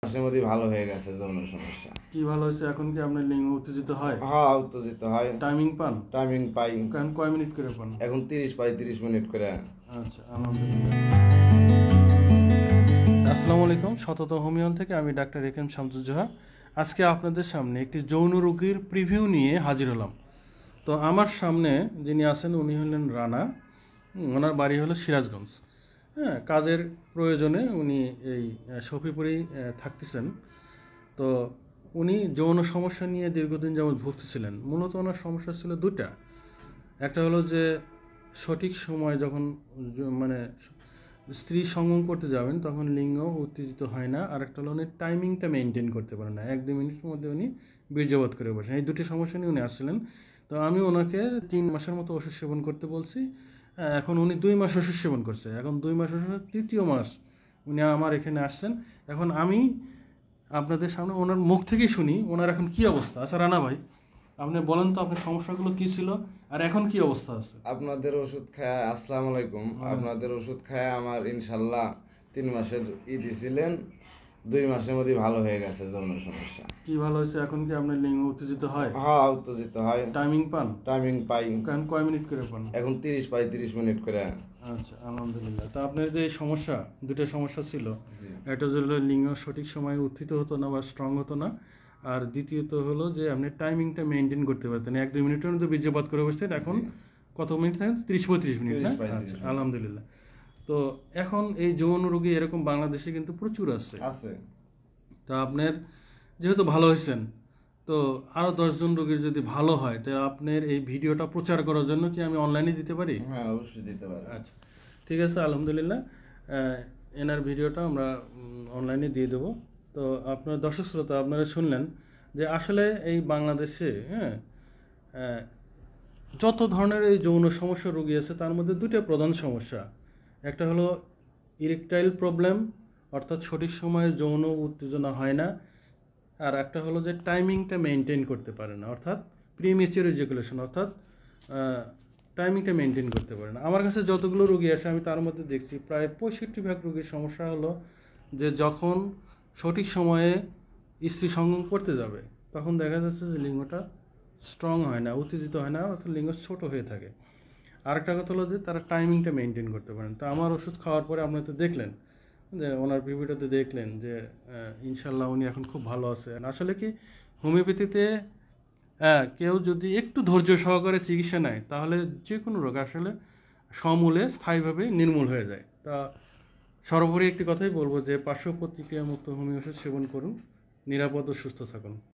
মাসের মধ্যে ভালো হয়ে গেছে যৌন সমস্যা। কি ভালো হয়েছে? এখন কি আপনার লিঙ্গ উত্তেজিত হয়? হ্যাঁ, উত্তেজিত হয়। টাইমিং পান? টাইমিং পাই। এখন কয় মিনিট করে পান? এখন 30 পাই, 30 মিনিট করে। আচ্ছা, আলহামদুলিল্লাহ। আসসালামু আলাইকুম, শতত হোমিওল থেকে আমি ডাক্তার একেএম শামসুজ্জোহা। আজকে আপনাদের সামনে একটি যৌন রোগীর প্রিভিউ নিয়ে হাজির হলাম। তো আমার সামনে যিনি আছেন উনি হলেন রানা। ওনার বাড়ি হলো সিরাজগঞ্জ। হ্যাঁ, কাজের প্রয়োজনে উনি এই শফিপুরেই থাকতেছেন। তো উনি যৌন সমস্যা নিয়ে দীর্ঘদিন যেমন ভুগতেছিলেন। মূলত ওনার সমস্যা ছিল দুটা। একটা হলো যে সঠিক সময় যখন মানে স্ত্রী সঙ্গম করতে যাবেন তখন লিঙ্গ উত্তেজিত হয় না। আর একটা হলো উনি টাইমিংটা মেনটেন করতে পারেন না, 1-2 মিনিটের মধ্যে উনি বীর্যপাত করে বসেন। এই দুটি সমস্যা নিয়ে উনি আসছিলেন। তো আমি ওনাকে 3 মাসের মতো ওষুধ সেবন করতে বলছি। এখন উনি 2 মাস ওষুধ সেবন করছে। এখন 2 মাস ওষুধ, 3য় মাস উনি আমার এখানে আসছেন। এখন আমি আপনাদের সামনে ওনার মুখ থেকেই শুনি ওনার এখন কি অবস্থা। আচ্ছা রানা ভাই, আপনি বলেন তো আপনার সমস্যাগুলো কি ছিল আর এখন কি অবস্থা আছে? আপনাদের ওষুধ খায়, আসসালামু আলাইকুম। আপনাদের ওষুধ খায় আমার ইনশাল্লাহ 3 মাসের দিছিলেন, 2 মাসের মধ্যে ভালো হয়ে গেছে যৌন সমস্যা। কি ভালো হয়েছে? এখন কি আপনার লিঙ্গ উত্তেজিত হয়? হ্যাঁ, উত্তেজিত হয়। টাইমিং পান? টাইমিং পাই। এখন কয় মিনিট করে পান? এখন 30 পাই, 30 মিনিট করে। আচ্ছা, আলহামদুলিল্লাহ। তা আপনার যে এই সমস্যা, দুটো সমস্যা ছিল। একটা হলো লিঙ্গ সঠিক সময়ে উত্থিত হতো না বা স্ট্রং হতো না। আর দ্বিতীয়ত হলো যে আপনি টাইমিংটা মেনটেন করতে পারতেন, 1-2 মিনিটের মধ্যে বীর্যপাত করে বসতেন। এখন কত মিনিট থাকেন? 30-35 মিনিট না? আচ্ছা, আলহামদুলিল্লাহ। তো এখন এই যৌন রোগী এরকম বাংলাদেশে কিন্তু প্রচুর আছে। তো আপনার যেহেতু ভালো হয়েছেন, তো আরও 10 জন রোগীর যদি ভালো হয়, তো আপনার এই ভিডিওটা প্রচার করার জন্য কি আমি অনলাইনে দিতে পারি? হ্যাঁ, অবশ্যই দিতে পারি। আচ্ছা, ঠিক আছে, আলহামদুলিল্লাহ। এনার ভিডিওটা আমরা অনলাইনে দিয়ে দেবো। তো আপনার দর্শক শ্রোতা, আপনারা শুনলেন যে আসলে এই বাংলাদেশে যত ধরনের এই যৌন সমস্যা রোগী আছে তার মধ্যে দুটো প্রধান সমস্যা। একটা হলো ইরেকটাইল প্রবলেম, অর্থাৎ সঠিক সময়ে যৌন উত্তেজনা হয় না। আর একটা হলো যে টাইমিংটা মেনটেন করতে পারে না, অর্থাৎ প্রিমেচিউর ইজাকুলেশন, অর্থাৎ টাইমিংটা মেনটেন করতে পারে না। আমার কাছে যতগুলো রোগী আসে আমি তার মধ্যে দেখছি প্রায় 65% রোগীর সমস্যা হলো যে যখন সঠিক সময়ে স্ত্রী সঙ্গম করতে যাবে তখন দেখা যাচ্ছে যে লিঙ্গটা স্ট্রং হয় না, উত্তেজিত হয় না, অর্থাৎ লিঙ্গ ছোট হয়ে থাকে। আরেকটা কথা হলো যে তারা টাইমিংটা মেনটেন করতে পারেন। তো আমার ওষুধ খাওয়ার পরে আপনারা তো দেখলেন যে ওনার ভিডিওতে দেখলেন যে ইনশাল্লাহ উনি এখন খুব ভালো আছে। আসলে কি হোমিওপ্যাথিতে কেউ যদি একটু ধৈর্য সহকারে চিকিৎসা নেয় তাহলে যে কোনো রোগ আসলে সমূলে স্থায়ীভাবে নির্মূল হয়ে যায়। তা সর্বোপরি একটি কথাই বলবো যে পার্শ্ব প্রতিক্রিয়া মুক্ত হোমিও ওষুধ সেবন করুন, নিরাপদ ও সুস্থ থাকুন।